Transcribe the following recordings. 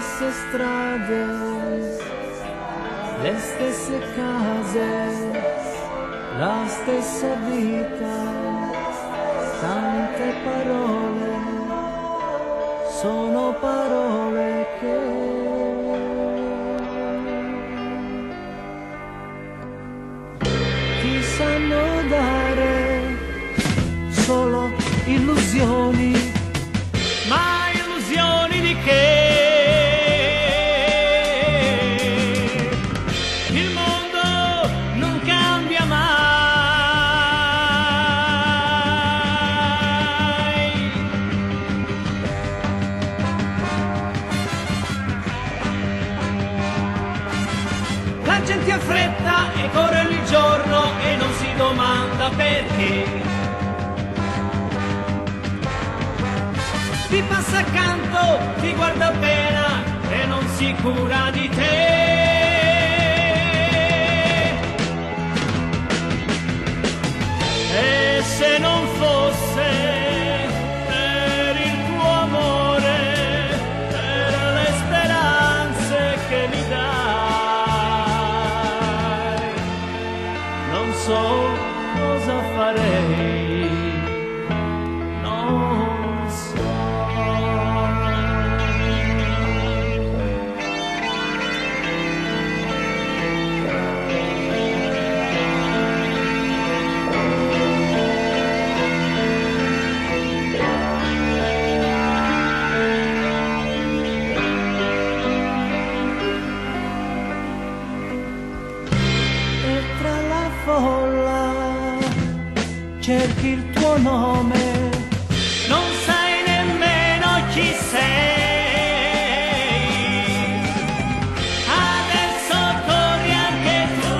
stesse strade, le stesse case, la stessa vita, tante parole, sono parole che ti sanno dare solo illusioni, ma illusioni di che? Il mondo non cambia mai. La gente ha fretta e corre il giorno e non si domanda perché. Ti passa accanto, ti guarda appena e non si cura di te. E se non fosse per il tuo amore, per le speranze che mi dai, non so cosa farei. Cerchi il tuo nome, non sai nemmeno chi sei. Adesso corri anche tu.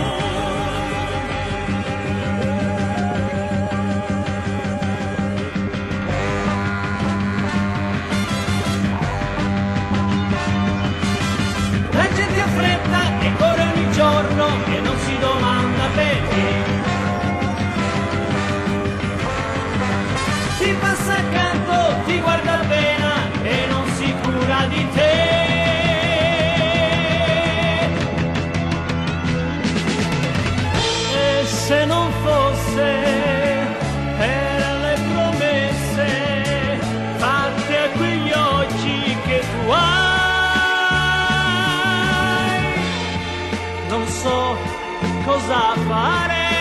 La gente ha fretta e corre ogni giorno e non si domanda perché. Ti passa accanto, ti guarda appena e non si cura di te. E se non fosse per le promesse fatte a quegli occhi che tu hai, non so cosa fare.